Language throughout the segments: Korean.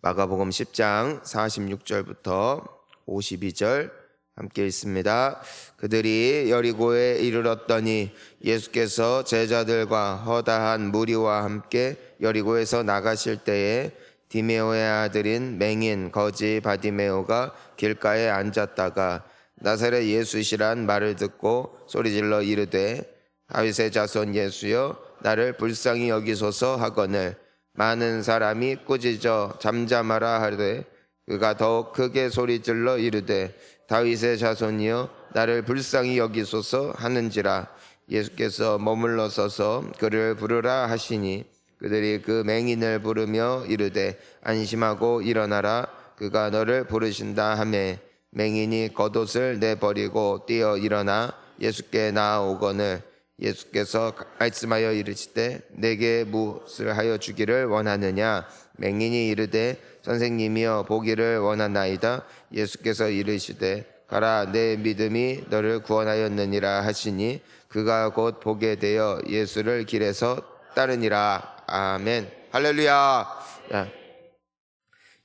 마가복음 10장 46절부터 52절 함께 읽습니다. 그들이 여리고에 이르렀더니 예수께서 제자들과 허다한 무리와 함께 여리고에서 나가실 때에 디메오의 아들인 맹인 거지 바디메오가 길가에 앉았다가 나사렛 예수시란 말을 듣고 소리질러 이르되 다윗의 자손 예수여 나를 불쌍히 여기소서 하거늘 많은 사람이 꾸짖어 잠잠하라 하되 그가 더욱 크게 소리질러 이르되 다윗의 자손이여 나를 불쌍히 여기소서 하는지라. 예수께서 머물러 서서 그를 부르라 하시니 그들이 그 맹인을 부르며 이르되 안심하고 일어나라 그가 너를 부르신다 하매 맹인이 겉옷을 내버리고 뛰어 일어나 예수께 나아오거늘 예수께서 말씀하여 이르시되 내게 무엇을 하여 주기를 원하느냐. 맹인이 이르되 선생님이여 보기를 원하나이다. 예수께서 이르시되 가라 내 믿음이 너를 구원하였느니라 하시니 그가 곧 보게 되어 예수를 길에서 따르니라. 아멘. 할렐루야.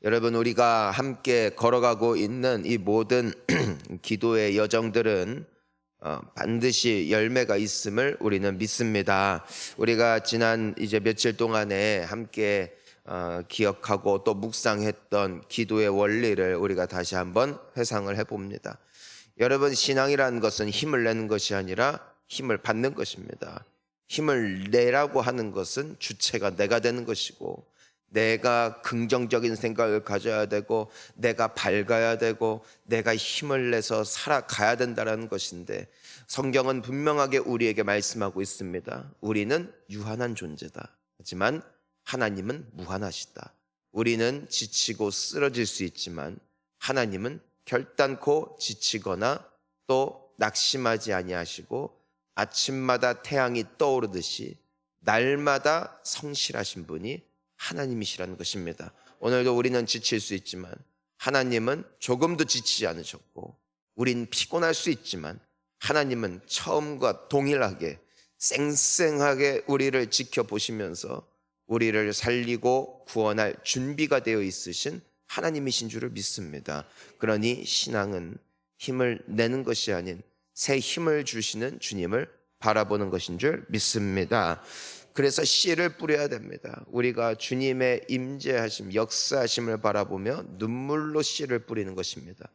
여러분, 우리가 함께 걸어가고 있는 이 모든 기도의 여정들은 반드시 열매가 있음을 우리는 믿습니다. 우리가 지난 이제 며칠 동안에 함께 기억하고 또 묵상했던 기도의 원리를 우리가 다시 한번 회상을 해봅니다. 여러분, 신앙이라는 것은 힘을 내는 것이 아니라 힘을 받는 것입니다. 힘을 내라고 하는 것은 주체가 내가 되는 것이고, 내가 긍정적인 생각을 가져야 되고, 내가 밝아야 되고, 내가 힘을 내서 살아가야 된다는 것인데, 성경은 분명하게 우리에게 말씀하고 있습니다. 우리는 유한한 존재다. 하지만 하나님은 무한하시다. 우리는 지치고 쓰러질 수 있지만 하나님은 결단코 지치거나 또 낙심하지 아니하시고 아침마다 태양이 떠오르듯이 날마다 성실하신 분이 하나님이시라는 것입니다. 오늘도 우리는 지칠 수 있지만 하나님은 조금도 지치지 않으셨고, 우린 피곤할 수 있지만 하나님은 처음과 동일하게 쌩쌩하게 우리를 지켜보시면서 우리를 살리고 구원할 준비가 되어 있으신 하나님이신 줄을 믿습니다. 그러니 신앙은 힘을 내는 것이 아닌 새 힘을 주시는 주님을 바라보는 것인 줄 믿습니다. 그래서 씨를 뿌려야 됩니다. 우리가 주님의 임재하심, 역사하심을 바라보며 눈물로 씨를 뿌리는 것입니다.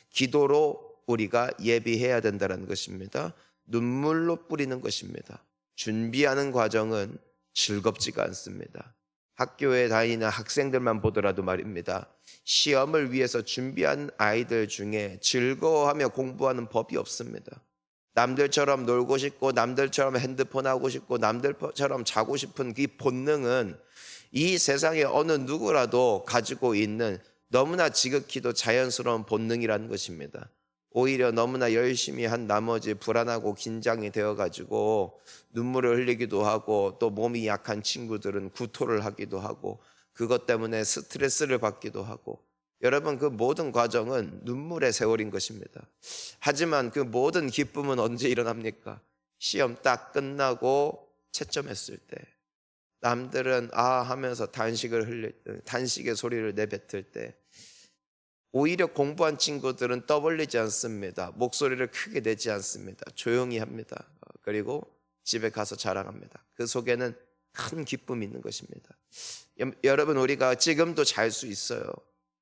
기도로 우리가 예비해야 된다는 것입니다. 눈물로 뿌리는 것입니다. 준비하는 과정은 즐겁지가 않습니다. 학교에 다니는 학생들만 보더라도 말입니다. 시험을 위해서 준비한 아이들 중에 즐거워하며 공부하는 법이 없습니다. 남들처럼 놀고 싶고 남들처럼 핸드폰 하고 싶고 남들처럼 자고 싶은 그 본능은 이 세상에 어느 누구라도 가지고 있는 너무나 지극히도 자연스러운 본능이라는 것입니다. 오히려 너무나 열심히 한 나머지 불안하고 긴장이 되어가지고 눈물을 흘리기도 하고, 또 몸이 약한 친구들은 구토를 하기도 하고, 그것 때문에 스트레스를 받기도 하고, 여러분, 그 모든 과정은 눈물의 세월인 것입니다. 하지만 그 모든 기쁨은 언제 일어납니까? 시험 딱 끝나고 채점했을 때, 남들은 아 하면서 단식의 소리를 내뱉을 때, 오히려 공부한 친구들은 떠벌리지 않습니다. 목소리를 크게 내지 않습니다. 조용히 합니다. 그리고 집에 가서 자랑합니다. 그 속에는 큰 기쁨이 있는 것입니다. 여러분, 우리가 지금도 잘 수 있어요.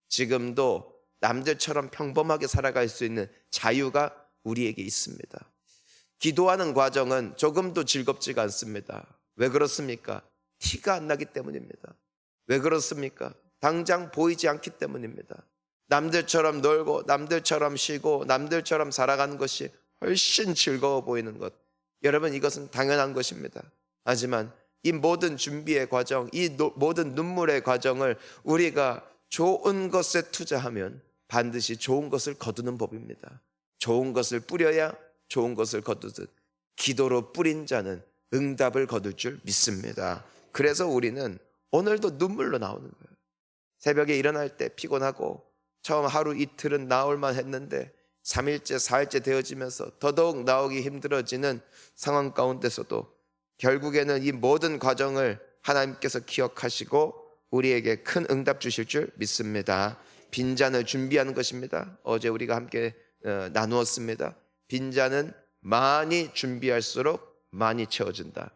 지금도 남들처럼 평범하게 살아갈 수 있는 자유가 우리에게 있습니다. 기도하는 과정은 조금도 즐겁지가 않습니다. 왜 그렇습니까? 티가 안 나기 때문입니다. 왜 그렇습니까? 당장 보이지 않기 때문입니다. 남들처럼 놀고 남들처럼 쉬고 남들처럼 살아가는 것이 훨씬 즐거워 보이는 것, 여러분, 이것은 당연한 것입니다. 하지만 이 모든 준비의 과정, 이 모든 눈물의 과정을 우리가 좋은 것에 투자하면 반드시 좋은 것을 거두는 법입니다. 좋은 것을 뿌려야 좋은 것을 거두듯 기도로 뿌린 자는 응답을 거둘 줄 믿습니다. 그래서 우리는 오늘도 눈물로 나오는 거예요. 새벽에 일어날 때 피곤하고 처음 하루 이틀은 나올만 했는데 3일째 4일째 되어지면서 더더욱 나오기 힘들어지는 상황 가운데서도 결국에는 이 모든 과정을 하나님께서 기억하시고 우리에게 큰 응답 주실 줄 믿습니다. 빈잔을 준비하는 것입니다. 어제 우리가 함께 나누었습니다. 빈잔은 많이 준비할수록 많이 채워진다.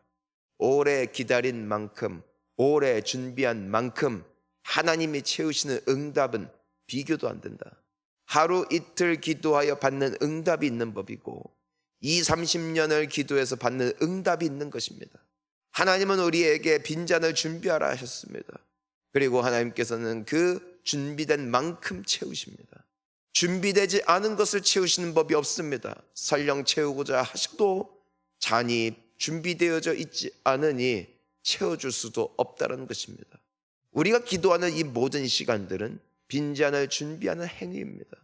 오래 기다린 만큼, 오래 준비한 만큼 하나님이 채우시는 응답은 비교도 안 된다. 하루 이틀 기도하여 받는 응답이 있는 법이고 30년을 기도해서 받는 응답이 있는 것입니다. 하나님은 우리에게 빈잔을 준비하라 하셨습니다. 그리고 하나님께서는 그 준비된 만큼 채우십니다. 준비되지 않은 것을 채우시는 법이 없습니다. 설령 채우고자 하셔도 잔이 준비되어져 있지 않으니 채워줄 수도 없다는 것입니다. 우리가 기도하는 이 모든 시간들은 빈잔을 준비하는 행위입니다.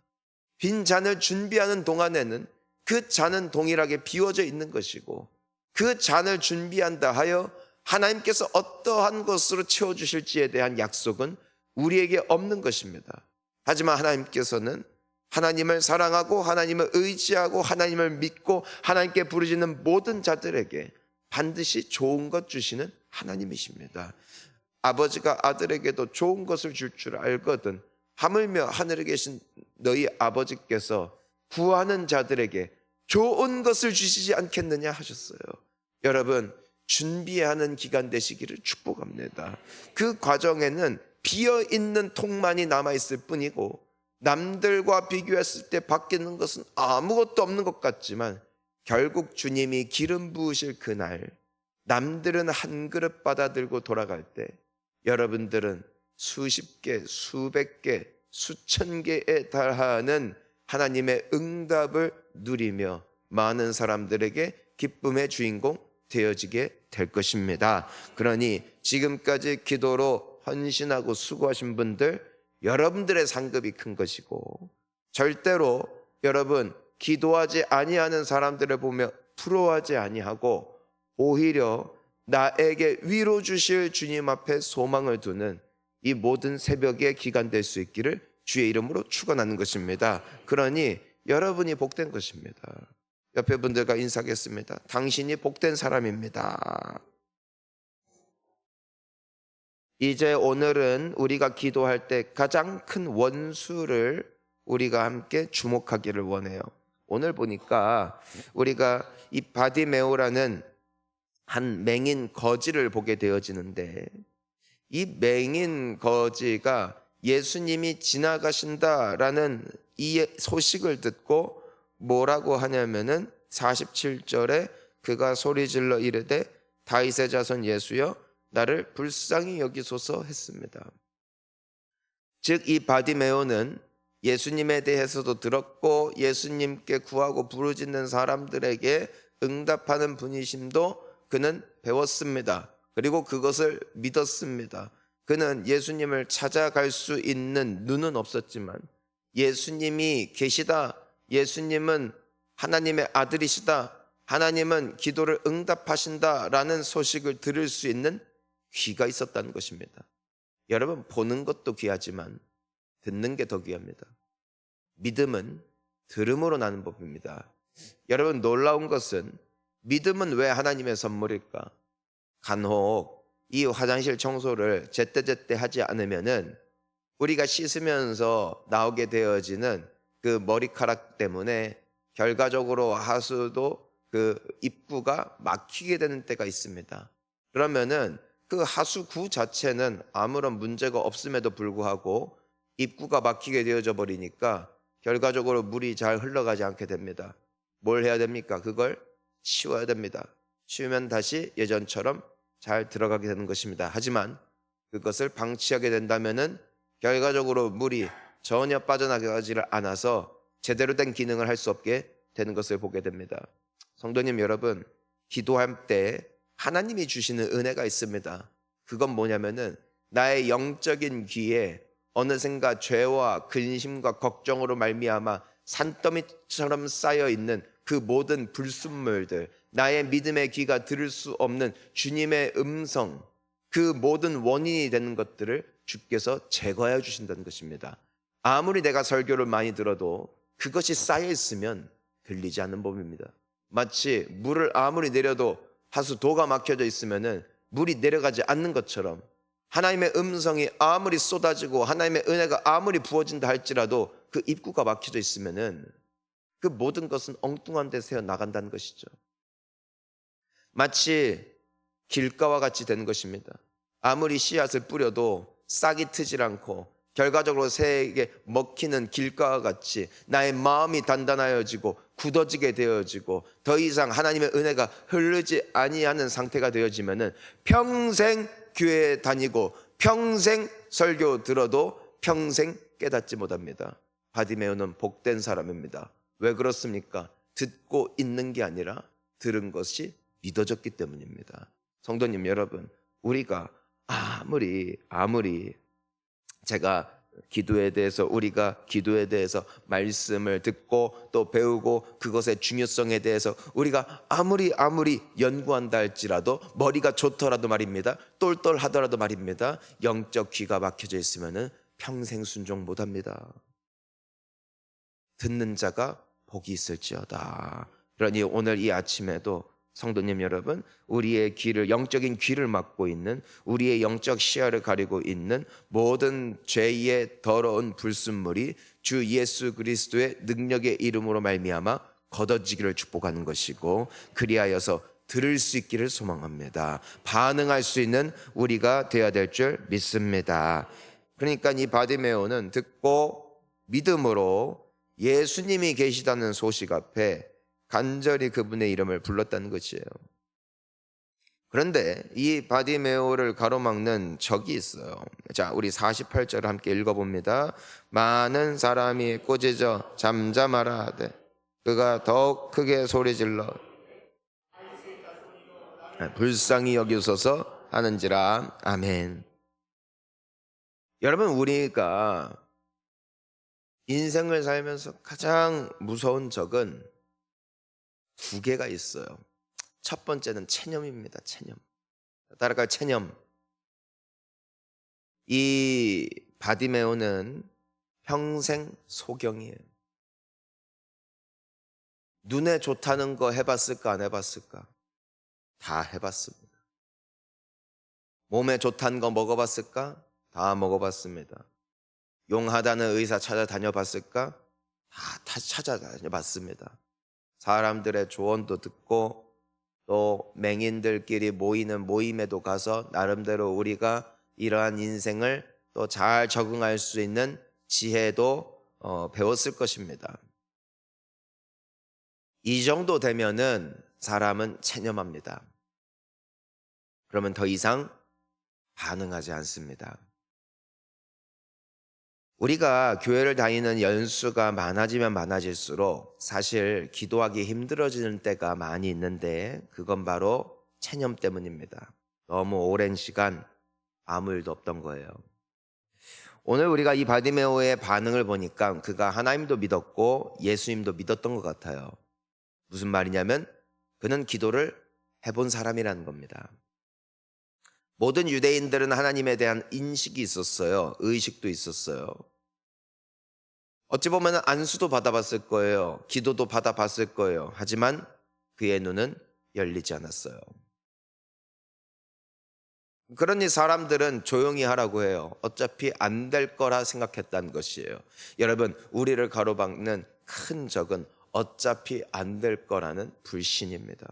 빈잔을 준비하는 동안에는 그 잔은 동일하게 비워져 있는 것이고 그 잔을 준비한다 하여 하나님께서 어떠한 것으로 채워주실지에 대한 약속은 우리에게 없는 것입니다. 하지만 하나님께서는 하나님을 사랑하고 하나님을 의지하고 하나님을 믿고 하나님께 부르짖는 모든 자들에게 반드시 좋은 것 주시는 하나님이십니다. 아버지가 아들에게도 좋은 것을 줄 줄 알거든 하물며 하늘에 계신 너희 아버지께서 구하는 자들에게 좋은 것을 주시지 않겠느냐 하셨어요. 여러분, 준비하는 기간 되시기를 축복합니다. 그 과정에는 비어있는 통만이 남아있을 뿐이고 남들과 비교했을 때 바뀌는 것은 아무것도 없는 것 같지만 결국 주님이 기름 부으실 그날 남들은 한 그릇 받아들고 돌아갈 때 여러분들은 수십 개, 수백 개, 수천 개에 달하는 하나님의 응답을 누리며 많은 사람들에게 기쁨의 주인공 되어지게 될 것입니다. 그러니 지금까지 기도로 헌신하고 수고하신 분들, 여러분들의 상급이 큰 것이고 절대로 여러분 기도하지 아니하는 사람들을 보며 부러워하지 아니하고 오히려 나에게 위로 주실 주님 앞에 소망을 두는 이 모든 새벽의 기간 될 수 있기를 주의 이름으로 축원하는 것입니다. 그러니 여러분이 복된 것입니다. 옆에 분들과 인사하겠습니다. 당신이 복된 사람입니다. 이제 오늘은 우리가 기도할 때 가장 큰 원수를 우리가 함께 주목하기를 원해요. 오늘 보니까 우리가 이 바디메오라는 한 맹인 거지를 보게 되어지는데 이 맹인 거지가 예수님이 지나가신다라는 이 소식을 듣고 뭐라고 하냐면은 47절에 그가 소리질러 이르되 다윗의 자손 예수여 나를 불쌍히 여기소서 했습니다. 즉 이 바디메오는 예수님에 대해서도 들었고 예수님께 구하고 부르짖는 사람들에게 응답하는 분이심도 그는 배웠습니다. 그리고 그것을 믿었습니다. 그는 예수님을 찾아갈 수 있는 눈은 없었지만 예수님이 계시다, 예수님은 하나님의 아들이시다, 하나님은 기도를 응답하신다라는 소식을 들을 수 있는 귀가 있었다는 것입니다. 여러분, 보는 것도 귀하지만 듣는 게 더 귀합니다. 믿음은 들음으로 나는 법입니다. 여러분, 놀라운 것은 믿음은 왜 하나님의 선물일까? 간혹 이 화장실 청소를 제때제때 하지 않으면은 우리가 씻으면서 나오게 되어지는 그 머리카락 때문에 결과적으로 하수도 그 입구가 막히게 되는 때가 있습니다. 그러면은 그 하수구 자체는 아무런 문제가 없음에도 불구하고 입구가 막히게 되어져 버리니까 결과적으로 물이 잘 흘러가지 않게 됩니다. 뭘 해야 됩니까? 그걸 치워야 됩니다. 치우면 다시 예전처럼 잘 들어가게 되는 것입니다. 하지만 그것을 방치하게 된다면은 결과적으로 물이 전혀 빠져나가지를 않아서 제대로 된 기능을 할 수 없게 되는 것을 보게 됩니다. 성도님 여러분, 기도할 때 하나님이 주시는 은혜가 있습니다. 그건 뭐냐면은 나의 영적인 귀에 어느샌가 죄와 근심과 걱정으로 말미암아 산더미처럼 쌓여 있는 그 모든 불순물들, 나의 믿음의 귀가 들을 수 없는 주님의 음성, 그 모든 원인이 되는 것들을 주께서 제거해 주신다는 것입니다. 아무리 내가 설교를 많이 들어도 그것이 쌓여 있으면 들리지 않는 법입니다. 마치 물을 아무리 내려도 하수도가 막혀져 있으면은 물이 내려가지 않는 것처럼 하나님의 음성이 아무리 쏟아지고 하나님의 은혜가 아무리 부어진다 할지라도 그 입구가 막혀져 있으면은 그 모든 것은 엉뚱한 데 새어 나간다는 것이죠. 마치 길가와 같이 되는 것입니다. 아무리 씨앗을 뿌려도 싹이 트질 않고 결과적으로 새에게 먹히는 길가와 같이 나의 마음이 단단하여지고 굳어지게 되어지고 더 이상 하나님의 은혜가 흐르지 아니하는 상태가 되어지면은 평생 교회에 다니고 평생 설교 들어도 평생 깨닫지 못합니다. 바디메오는 복된 사람입니다. 왜 그렇습니까? 듣고 있는 게 아니라 들은 것이 믿어졌기 때문입니다. 성도님 여러분, 우리가 아무리 제가 우리가 기도에 대해서 말씀을 듣고 또 배우고 그것의 중요성에 대해서 우리가 아무리 연구한다 할지라도 머리가 좋더라도 말입니다. 똘똘하더라도 말입니다. 영적 귀가 막혀져 있으면은 평생 순종 못합니다. 듣는 자가 복이 있을지어다. 그러니 오늘 이 아침에도 성도님 여러분, 우리의 귀를, 영적인 귀를 막고 있는, 우리의 영적 시야를 가리고 있는 모든 죄의 더러운 불순물이 주 예수 그리스도의 능력의 이름으로 말미암아 걷어지기를 축복하는 것이고, 그리하여서 들을 수 있기를 소망합니다. 반응할 수 있는 우리가 되어야 될 줄 믿습니다. 그러니까 이 바디메오는 듣고 믿음으로 예수님이 계시다는 소식 앞에 간절히 그분의 이름을 불렀다는 것이에요. 그런데 이 바디메오를 가로막는 적이 있어요. 자, 우리 48절을 함께 읽어봅니다. 많은 사람이 꾸짖어 잠잠하라 하되 그가 더욱 크게 소리질러 불쌍히 여기소서 하는지라. 아멘. 여러분, 우리가 인생을 살면서 가장 무서운 적은 두 개가 있어요. 첫 번째는 체념입니다. 체념. 따라갈 체념. 이 바디메오는 평생 소경이에요. 눈에 좋다는 거 해봤을까 안 해봤을까? 다 해봤습니다. 몸에 좋다는 거 먹어봤을까? 다 먹어봤습니다. 용하다는 의사 찾아다녀봤을까? 다 찾아다녀봤습니다. 사람들의 조언도 듣고 또 맹인들끼리 모이는 모임에도 가서 나름대로 우리가 이러한 인생을 또 잘 적응할 수 있는 지혜도 배웠을 것입니다. 이 정도 되면은 사람은 체념합니다. 그러면 더 이상 반응하지 않습니다. 우리가 교회를 다니는 연수가 많아지면 많아질수록 사실 기도하기 힘들어지는 때가 많이 있는데 그건 바로 체념 때문입니다. 너무 오랜 시간 아무 일도 없던 거예요. 오늘 우리가 이 바디메오의 반응을 보니까 그가 하나님도 믿었고 예수님도 믿었던 것 같아요. 무슨 말이냐면 그는 기도를 해본 사람이라는 겁니다. 모든 유대인들은 하나님에 대한 인식이 있었어요. 의식도 있었어요. 어찌 보면 안수도 받아봤을 거예요. 기도도 받아봤을 거예요. 하지만 그의 눈은 열리지 않았어요. 그러니 사람들은 조용히 하라고 해요. 어차피 안 될 거라 생각했다는 것이에요. 여러분, 우리를 가로막는 큰 적은 어차피 안 될 거라는 불신입니다.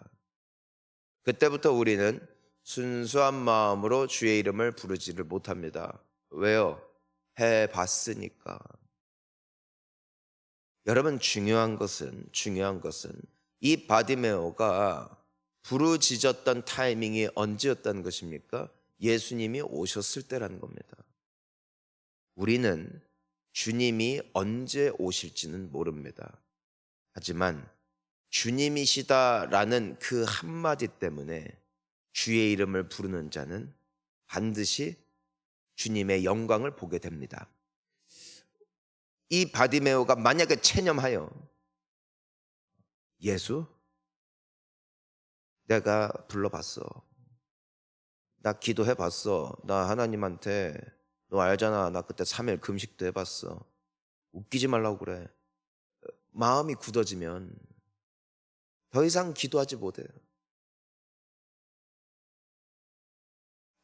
그때부터 우리는 순수한 마음으로 주의 이름을 부르지를 못합니다. 왜요? 해봤으니까. 여러분, 중요한 것은 이 바디메오가 부르짖었던 타이밍이 언제였다는 것입니까? 예수님이 오셨을 때라는 겁니다. 우리는 주님이 언제 오실지는 모릅니다. 하지만 주님이시다라는 그 한마디 때문에 주의 이름을 부르는 자는 반드시 주님의 영광을 보게 됩니다. 이 바디메오가 만약에 체념하여 예수? 내가 불러봤어. 나 기도해봤어. 나 하나님한테 너 알잖아. 나 그때 3일 금식도 해봤어. 웃기지 말라고 그래. 마음이 굳어지면 더 이상 기도하지 못해요.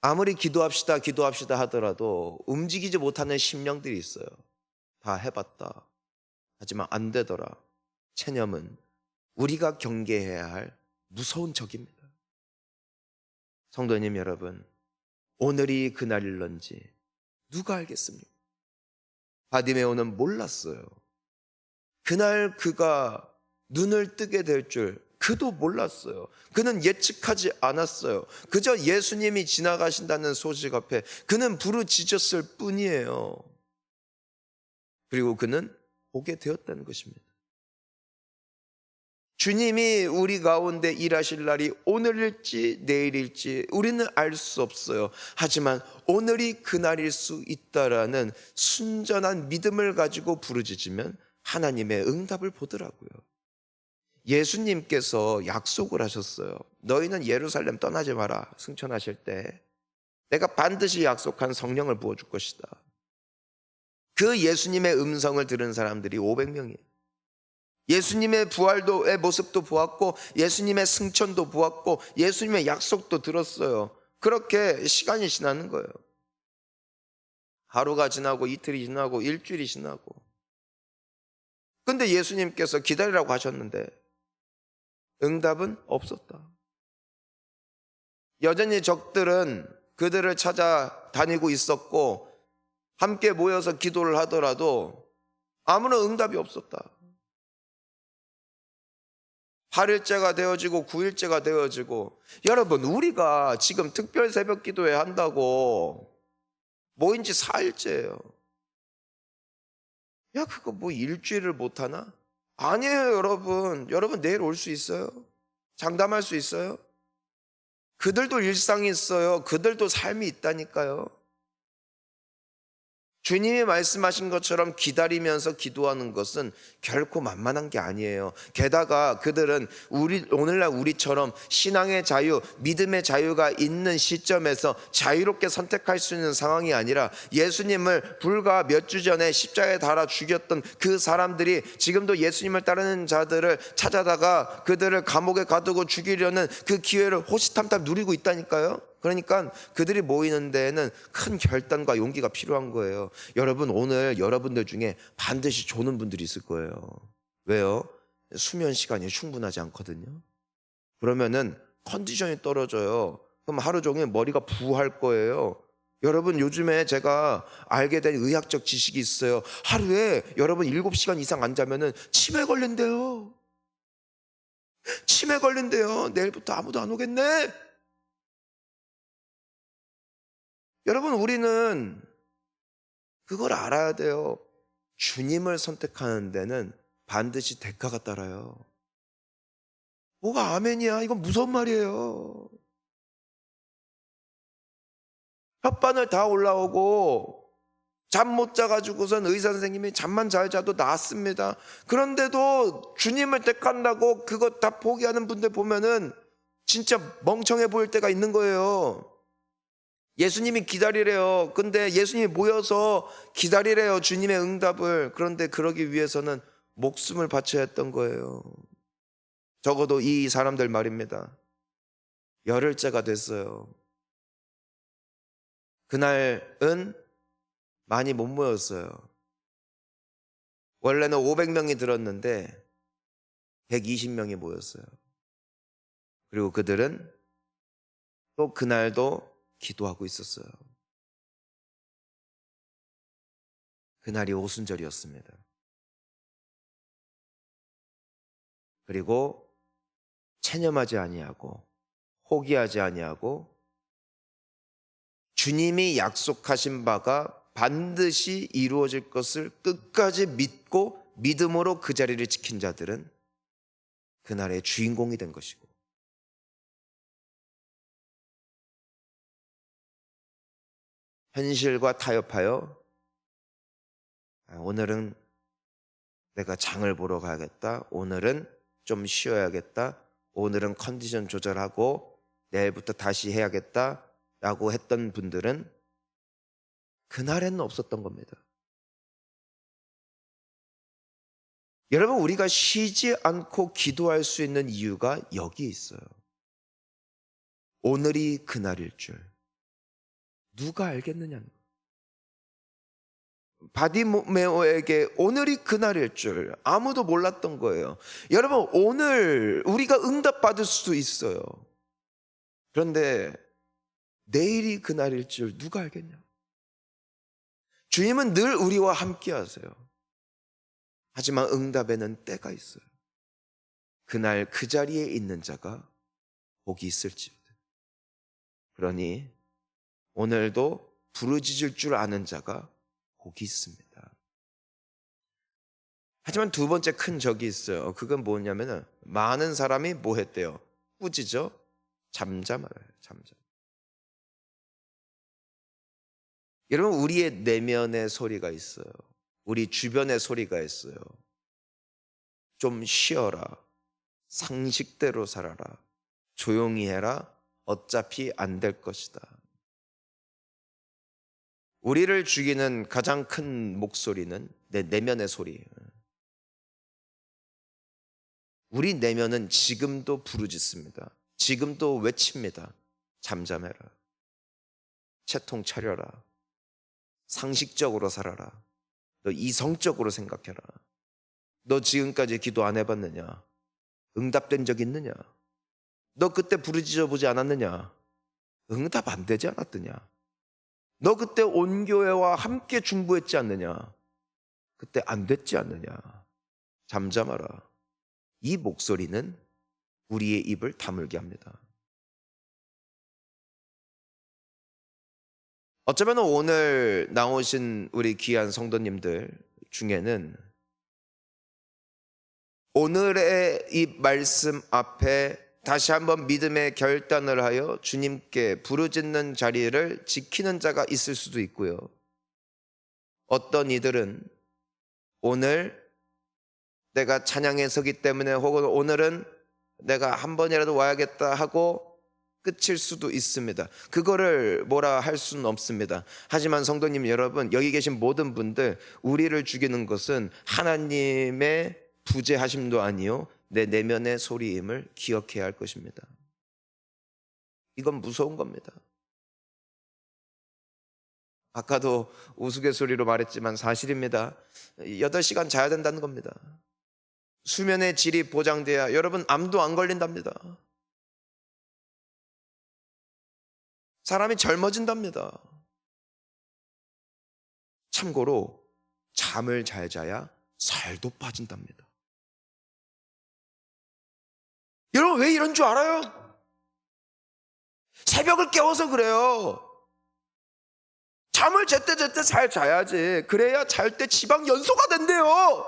아무리 기도합시다, 기도합시다 하더라도 움직이지 못하는 심령들이 있어요. 다 해봤다. 하지만 안 되더라. 체념은 우리가 경계해야 할 무서운 적입니다. 성도님 여러분, 오늘이 그날일런지 누가 알겠습니까? 바디메오는 몰랐어요. 그날 그가 눈을 뜨게 될 줄 그도 몰랐어요. 그는 예측하지 않았어요. 그저 예수님이 지나가신다는 소식 앞에 그는 부르짖었을 뿐이에요. 그리고 그는 보게 되었다는 것입니다. 주님이 우리 가운데 일하실 날이 오늘일지 내일일지 우리는 알 수 없어요. 하지만 오늘이 그날일 수 있다라는 순전한 믿음을 가지고 부르짖으면 하나님의 응답을 보더라고요. 예수님께서 약속을 하셨어요. 너희는 예루살렘 떠나지 마라. 승천하실 때 내가 반드시 약속한 성령을 부어줄 것이다. 그 예수님의 음성을 들은 사람들이 500명이에요. 예수님의 부활도의 모습도 보았고 예수님의 승천도 보았고 예수님의 약속도 들었어요. 그렇게 시간이 지나는 거예요. 하루가 지나고 이틀이 지나고 일주일이 지나고. 근데 예수님께서 기다리라고 하셨는데 응답은 없었다. 여전히 적들은 그들을 찾아다니고 있었고 함께 모여서 기도를 하더라도 아무런 응답이 없었다. 8일째가 되어지고 9일째가 되어지고. 여러분, 우리가 지금 특별 새벽 기도회 한다고 모인 지 4일째예요. 야, 그거 뭐 일주일을 못하나? 아니에요, 여러분. 여러분 내일 올 수 있어요? 장담할 수 있어요? 그들도 일상이 있어요. 그들도 삶이 있다니까요. 주님이 말씀하신 것처럼 기다리면서 기도하는 것은 결코 만만한 게 아니에요. 게다가 그들은 오늘날 우리처럼 신앙의 자유, 믿음의 자유가 있는 시점에서 자유롭게 선택할 수 있는 상황이 아니라 예수님을 불과 몇 주 전에 십자가에 달아 죽였던 그 사람들이 지금도 예수님을 따르는 자들을 찾아다가 그들을 감옥에 가두고 죽이려는 그 기회를 호시탐탐 누리고 있다니까요. 그러니까 그들이 모이는 데에는 큰 결단과 용기가 필요한 거예요. 여러분, 오늘 여러분들 중에 반드시 조는 분들이 있을 거예요. 왜요? 수면 시간이 충분하지 않거든요. 그러면은 컨디션이 떨어져요. 그럼 하루 종일 머리가 부할 거예요. 여러분, 요즘에 제가 알게 된 의학적 지식이 있어요. 하루에 여러분 7시간 이상 안 자면은 치매 걸린대요. 치매 걸린대요. 내일부터 아무도 안 오겠네. 여러분, 우리는 그걸 알아야 돼요. 주님을 선택하는 데는 반드시 대가가 따라요. 뭐가 아멘이야? 이건 무서운 말이에요. 혓바늘 다 올라오고 잠 못 자가지고선 의사 선생님이 잠만 잘 자도 낫습니다. 그런데도 주님을 택한다고 그것 다 포기하는 분들 보면은 진짜 멍청해 보일 때가 있는 거예요. 예수님이 기다리래요. 근데 예수님이 모여서 기다리래요. 주님의 응답을. 그런데 그러기 위해서는 목숨을 바쳐야 했던 거예요. 적어도 이 사람들 말입니다. 열흘째가 됐어요. 그날은 많이 못 모였어요. 원래는 500명이 들었는데 120명이 모였어요. 그리고 그들은 또 그날도 기도하고 있었어요. 그날이 오순절이었습니다. 그리고 체념하지 아니하고 포기하지 아니하고 주님이 약속하신 바가 반드시 이루어질 것을 끝까지 믿고 믿음으로 그 자리를 지킨 자들은 그날의 주인공이 된 것이고, 현실과 타협하여 오늘은 내가 장을 보러 가야겠다, 오늘은 좀 쉬어야겠다, 오늘은 컨디션 조절하고 내일부터 다시 해야겠다 라고 했던 분들은 그날에는 없었던 겁니다. 여러분, 우리가 쉬지 않고 기도할 수 있는 이유가 여기에 있어요. 오늘이 그날일 줄, 누가 알겠느냐는 거예요. 바디메오에게 오늘이 그날일 줄 아무도 몰랐던 거예요. 여러분, 오늘 우리가 응답받을 수도 있어요. 그런데 내일이 그날일 줄 누가 알겠냐? 주님은 늘 우리와 함께 하세요. 하지만 응답에는 때가 있어요. 그날 그 자리에 있는 자가 복이 있을지어다. 그러니 오늘도 부르짖을 줄 아는 자가 복이 있습니다. 하지만 두 번째 큰 적이 있어요. 그건 뭐냐면은 많은 사람이 뭐 했대요? 꾸짖어 잠잠하래요. 잠잠. 여러분, 우리의 내면의 소리가 있어요. 우리 주변의 소리가 있어요. 좀 쉬어라. 상식대로 살아라. 조용히 해라. 어차피 안 될 것이다. 우리를 죽이는 가장 큰 목소리는 내 내면의 소리예요. 우리 내면은 지금도 부르짖습니다. 지금도 외칩니다. 잠잠해라. 채통 차려라. 상식적으로 살아라. 너 이성적으로 생각해라. 너 지금까지 기도 안 해봤느냐? 응답된 적 있느냐? 너 그때 부르짖어 보지 않았느냐? 응답 안 되지 않았느냐? 너 그때 온 교회와 함께 중보했지 않느냐? 그때 안 됐지 않느냐? 잠잠하라. 이 목소리는 우리의 입을 다물게 합니다. 어쩌면 오늘 나오신 우리 귀한 성도님들 중에는 오늘의 이 말씀 앞에 다시 한번 믿음의 결단을 하여 주님께 부르짖는 자리를 지키는 자가 있을 수도 있고요. 어떤 이들은 오늘 내가 찬양에 서기 때문에 혹은 오늘은 내가 한 번이라도 와야겠다 하고 끝일 수도 있습니다. 그거를 뭐라 할 수는 없습니다. 하지만 성도님 여러분, 여기 계신 모든 분들, 우리를 죽이는 것은 하나님의 부재하심도 아니요 내 내면의 소리임을 기억해야 할 것입니다. 이건 무서운 겁니다. 아까도 우스갯소리로 말했지만 사실입니다. 8시간 자야 된다는 겁니다. 수면의 질이 보장돼야 여러분 암도 안 걸린답니다. 사람이 젊어진답니다. 참고로 잠을 잘 자야 살도 빠진답니다. 여러분, 왜 이런 줄 알아요? 새벽을 깨워서 그래요. 잠을 제때 잘 자야지. 그래야 잘 때 지방 연소가 된대요.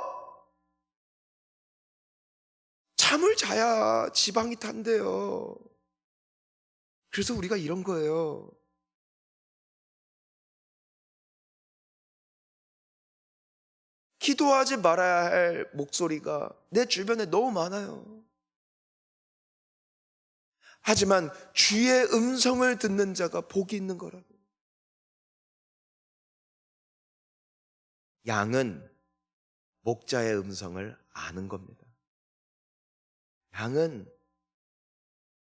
잠을 자야 지방이 탄대요. 그래서 우리가 이런 거예요. 기도하지 말아야 할 목소리가 내 주변에 너무 많아요. 하지만 주의 음성을 듣는 자가 복이 있는 거라고. 양은 목자의 음성을 아는 겁니다. 양은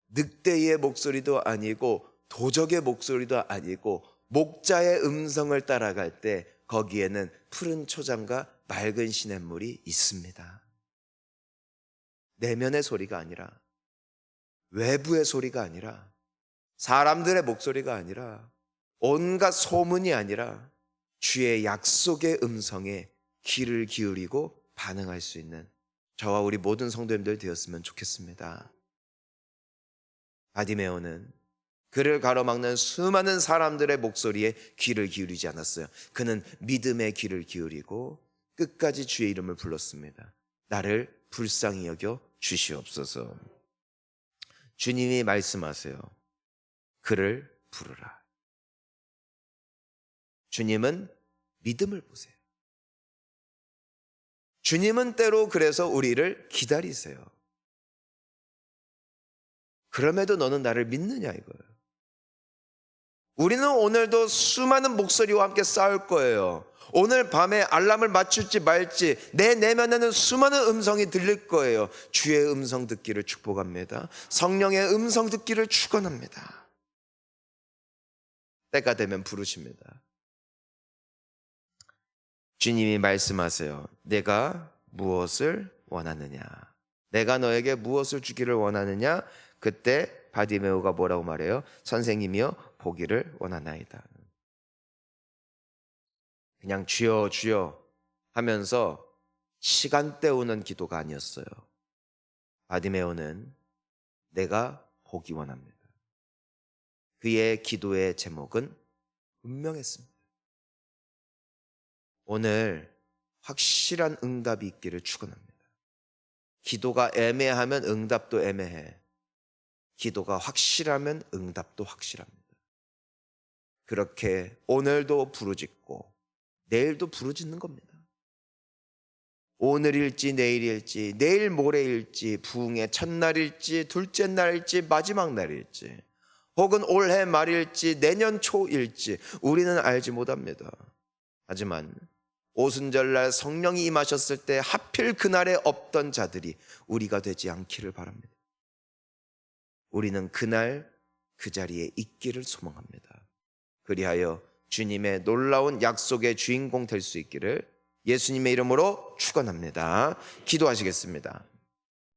늑대의 목소리도 아니고 도적의 목소리도 아니고 목자의 음성을 따라갈 때 거기에는 푸른 초장과 맑은 시냇물이 있습니다. 내면의 소리가 아니라, 외부의 소리가 아니라, 사람들의 목소리가 아니라, 온갖 소문이 아니라 주의 약속의 음성에 귀를 기울이고 반응할 수 있는 저와 우리 모든 성도님들 되었으면 좋겠습니다. 바디메오는 그를 가로막는 수많은 사람들의 목소리에 귀를 기울이지 않았어요. 그는 믿음의 귀를 기울이고 끝까지 주의 이름을 불렀습니다. 나를 불쌍히 여겨 주시옵소서. 주님이 말씀하세요. 그를 부르라. 주님은 믿음을 보세요. 주님은 때로 그래서 우리를 기다리세요. 그럼에도 너는 나를 믿느냐 이거예요. 우리는 오늘도 수많은 목소리와 함께 싸울 거예요. 오늘 밤에 알람을 맞출지 말지 내 내면에는 수많은 음성이 들릴 거예요. 주의 음성 듣기를 축복합니다. 성령의 음성 듣기를 축원합니다. 때가 되면 부르십니다. 주님이 말씀하세요. 내가 무엇을 원하느냐? 내가 너에게 무엇을 주기를 원하느냐? 그때 바디메오가 뭐라고 말해요? 선생님이여 보기를 원하나이다. 그냥 주여 주여 하면서 시간 때우는 기도가 아니었어요. 바디메오는 내가 보기 원합니다. 그의 기도의 제목은 분명했습니다. 오늘 확실한 응답이 있기를 축원합니다. 기도가 애매하면 응답도 애매해. 기도가 확실하면 응답도 확실합니다. 그렇게 오늘도 부르짖고 내일도 부르짖는 겁니다. 오늘일지 내일일지 내일 모레일지 부흥의 첫날일지 둘째 날일지 마지막 날일지 혹은 올해 말일지 내년 초일지 우리는 알지 못합니다. 하지만 오순절날 성령이 임하셨을 때 하필 그날에 없던 자들이 우리가 되지 않기를 바랍니다. 우리는 그날 그 자리에 있기를 소망합니다. 그리하여 주님의 놀라운 약속의 주인공 될 수 있기를 예수님의 이름으로 축원합니다. 기도하시겠습니다.